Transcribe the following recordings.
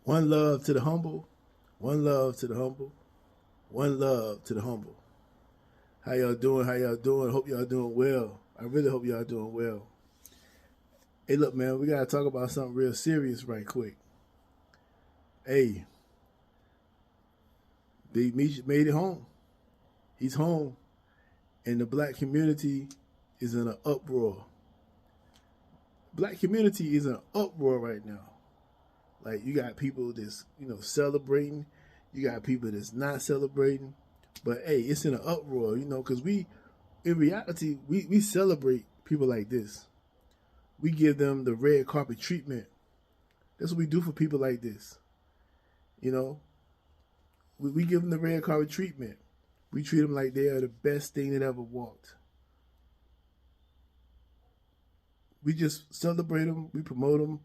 One love to the humble. One love to the humble. One love to the humble. How y'all doing? How y'all doing? Hope y'all doing well. I really hope y'all doing well. Hey, look, man, we gotta talk about something real serious right quick. Hey, Big Meech made it home. He's home, and the black community is in an uproar. Black community is in an uproar right now. Like you got people that's celebrating, you got people that's not celebrating, but hey, it's in an uproar, because in reality, we celebrate people like this. We give them the red carpet treatment. That's what we do for people like this. You know, we give them the red carpet treatment. We treat them like they are the best thing that ever walked. We just celebrate them. We promote them.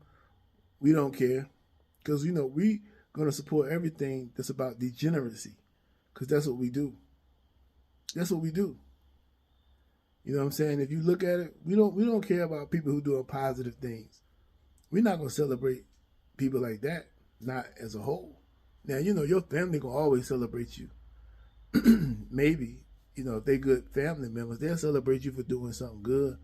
We don't care. Because, we going to support everything that's about degeneracy. Because that's what we do. That's what we do. You know what I'm saying? If you look at it, we don't care about people who do positive things. We're not going to celebrate people like that. Not as a whole. Now, your family going to always celebrate you. Maybe, if they good family members, they'll celebrate you for doing something good.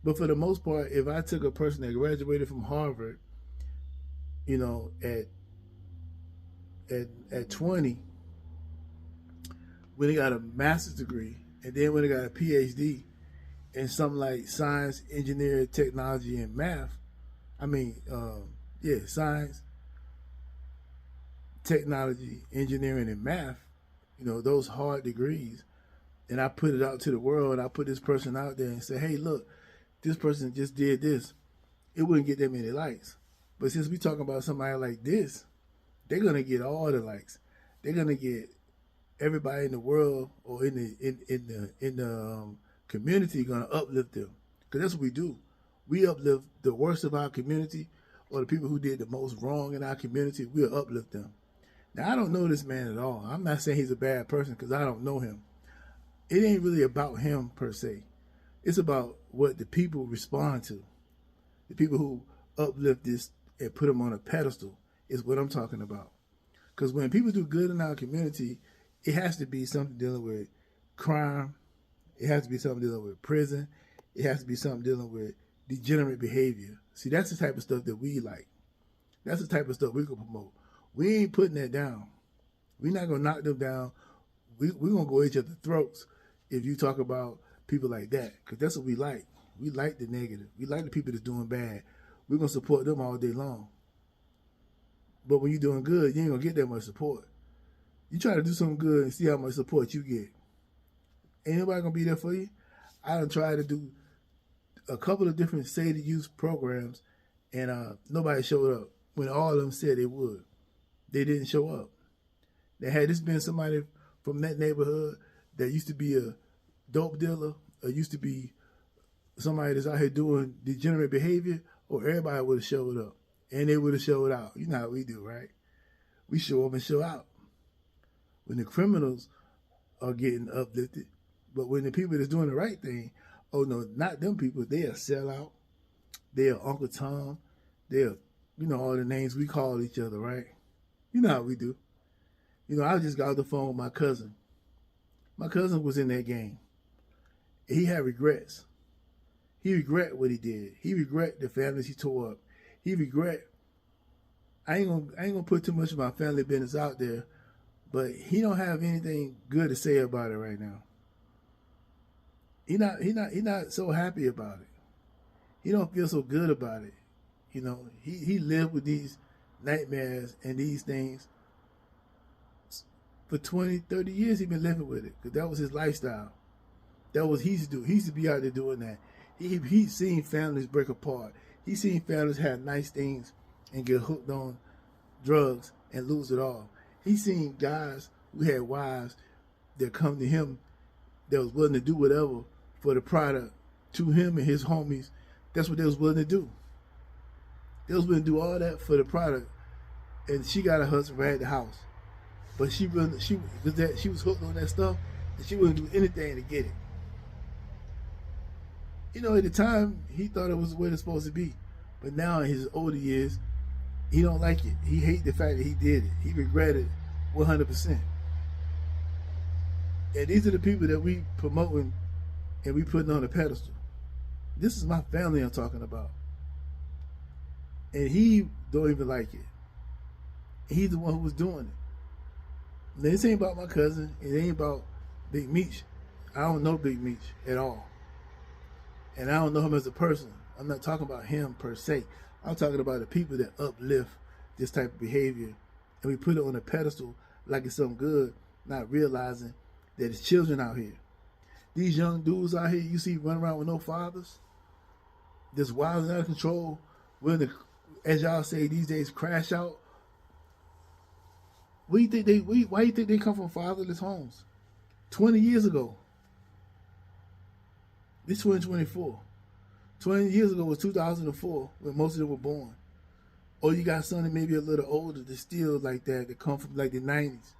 But for the most part, if I took a person that graduated from Harvard, at 20, when they got a master's degree, and then when they got a PhD in something like science, engineering, technology, and math, science, technology, engineering, and math, those hard degrees, and I put it out to the world, I put this person out there and say, hey, look, this person just did this, it wouldn't get that many likes. But since we talking about somebody like this, they're gonna get all the likes. They're gonna get everybody in the world or in the community gonna uplift them, because that's what we do. We uplift the worst of our community, or the people who did the most wrong in our community. We'll uplift them. Now, I don't know this man at all. I'm not saying he's a bad person because I don't know him. It ain't really about him per se. It's about what the people respond to. The people who uplift this and put him on a pedestal is what I'm talking about. Because when people do good in our community, it has to be something dealing with crime. It has to be something dealing with prison. It has to be something dealing with degenerate behavior. See, that's the type of stuff that we like. That's the type of stuff we can promote. We ain't putting that down. We're not going to knock them down. We're going to go at each other's throats if you talk about people like that, because that's what we like. We like the negative. We like the people that's doing bad. We're going to support them all day long. But when you're doing good, you ain't going to get that much support. You try to do something good and see how much support you get. Ain't nobody going to be there for you. I done tried to do a couple of different Say the Youth programs, and nobody showed up when all of them said they would. They didn't show up. Now, had this been somebody from that neighborhood that used to be a dope dealer, or used to be somebody that's out here doing degenerate behavior, or everybody would have showed up. And they would have showed out. You know how we do, right? We show up and show out. When the criminals are getting uplifted, but when the people that's doing the right thing, oh no, not them people, they are sellout. They are Uncle Tom. They are, all the names we call each other, right? You know how we do. I just got off the phone with my cousin. My cousin was in that game. He had regrets. He regret what he did. He regret the families he tore up. He regret. I ain't gonna put too much of my family business out there, but he don't have anything good to say about it right now. He not so happy about it. He don't feel so good about it. He lived with these nightmares and these things for 20, 30 years. He been living with it because that was his lifestyle. That was he used to do. He used to be out there doing that. He seen families break apart. He seen families have nice things and get hooked on drugs and lose it all. He seen guys who had wives that come to him that was willing to do whatever for the product to him and his homies. That's what they was willing to do. They was willing to do all that for the product. And she got a husband right at the house. But she was hooked on that stuff, and she wouldn't do anything to get it. At the time, he thought it was the way it's supposed to be. But now in his older years, He don't like it. He hate the fact that he did it. He regretted 100%. And these are the people that we promoting and we putting on a pedestal. This is my family I'm talking about. And he don't even like it. He's the one who was doing it. Now, this ain't about my cousin. It ain't about Big Meech. I don't know Big Meech at all. And I don't know him as a person. I'm not talking about him per se. I'm talking about the people that uplift this type of behavior. And we put it on a pedestal like it's something good, not realizing that it's children out here. These young dudes out here you see running around with no fathers, just wild and out of control, willing to, as y'all say these days, crash out. Why do you think they come from fatherless homes? 20 years ago. This 2024. 20 years ago was 2004 when most of them were born. Or you got some that maybe a little older that still like that come from like the 90s.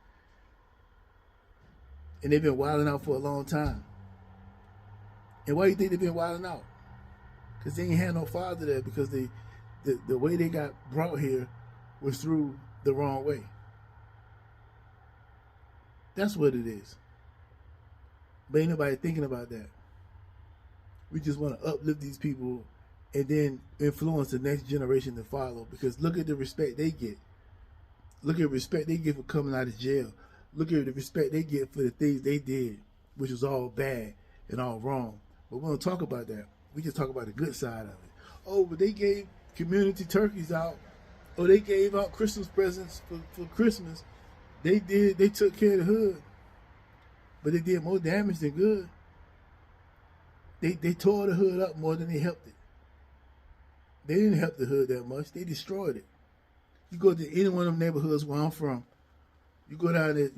And they've been wilding out for a long time. And why do you think they've been wilding out? Because they ain't had no father there, because the way they got brought here was through the wrong way. That's what it is. But ain't nobody thinking about that. We just want to uplift these people and then influence the next generation to follow, because look at the respect they get. Look at the respect they get for coming out of jail. Look at the respect they get for the things they did, which was all bad and all wrong. But we don't talk about that. We just talk about the good side of it. Oh, but they gave community turkeys out, or they gave out Christmas presents for Christmas. They took care of the hood, but they did more damage than good. They tore the hood up more than they helped it. They didn't help the hood that much. They destroyed it. You go to any one of them neighborhoods where I'm from, you go down there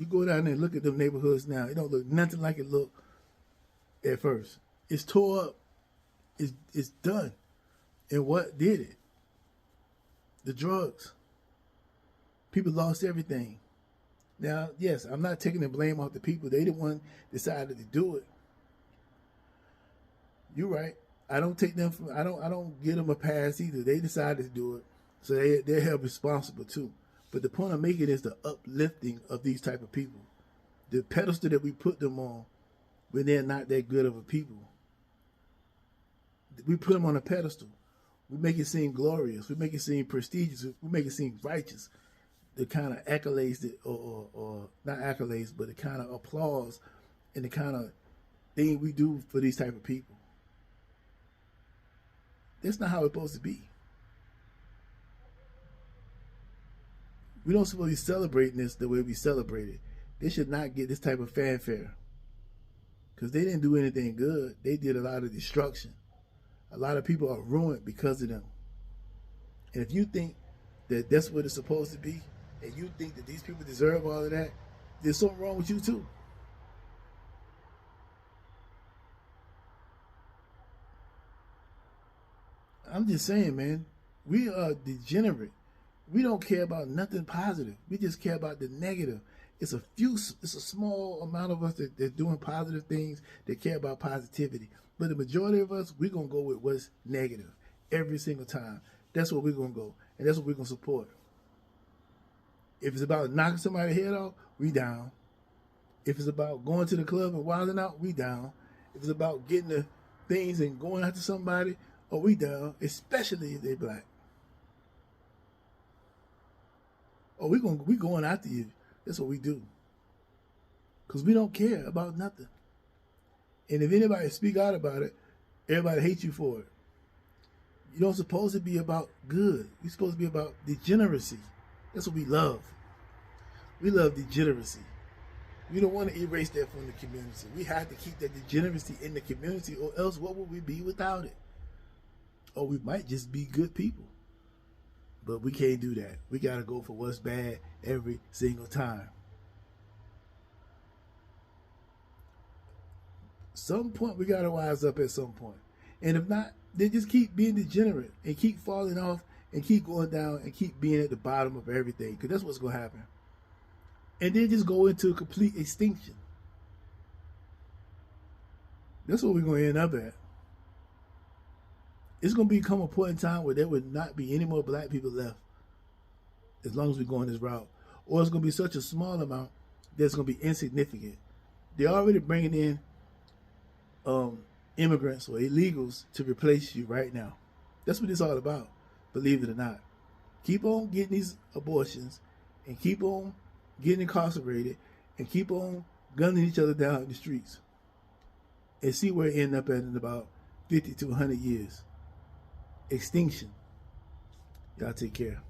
and look at them neighborhoods now. It don't look nothing like it looked at first. It's tore up. It's done. And what did it? The drugs. People lost everything. Now, yes, I'm not taking the blame off the people. They the one decided to do it. You're right. I don't take them from. I don't give them a pass either. They decided to do it, so they're held responsible too. But the point I'm making is the uplifting of these type of people. The pedestal that we put them on when they're not that good of a people. We put them on a pedestal. We make it seem glorious. We make it seem prestigious. We make it seem righteous. The kind of accolades that, or not accolades, but the kind of applause and the kind of thing we do for these type of people. That's not how it's supposed to be. We don't supposed to be celebrating this the way we celebrate it. They should not get this type of fanfare, because they didn't do anything good. They did a lot of destruction. A lot of people are ruined because of them. And if you think that that's what it's supposed to be, and you think that these people deserve all of that, there's something wrong with you too. I'm just saying, man, we are degenerate. We don't care about nothing positive. We just care about the negative. It's a small amount of us that are doing positive things, that care about positivity. But the majority of us, we're going to go with what's negative every single time. That's what we're going to go. And that's what we're going to support. If it's about knocking somebody's head off, we down. If it's about going to the club and wilding out, we down. If it's about getting the things and going after somebody, oh, we down, especially if they're black. Oh, we going after you. That's what we do. Because we don't care about nothing. And if anybody speak out about it, everybody hates you for it. You don't supposed to be about good. You're supposed to be about degeneracy. That's what we love. We love degeneracy. We don't want to erase that from the community. We have to keep that degeneracy in the community, or else what would we be without it? Or we might just be good people. But we can't do that. We got to go for what's bad every single time. Some point we got to wise up at some point. And if not, then just keep being degenerate and keep falling off and keep going down and keep being at the bottom of everything, because that's what's going to happen. And then just go into complete extinction. That's what we're going to end up at. It's going to become a point in time where there would not be any more black people left. as long as we go on this route. Or it's going to be such a small amount that's going to be insignificant. They're already bringing in immigrants or illegals to replace you right now. That's what it's all about, believe it or not. Keep on getting these abortions and keep on getting incarcerated and keep on gunning each other down in the streets and see where it ends up at in about 50 to 100 years. Extinction. Y'all take care.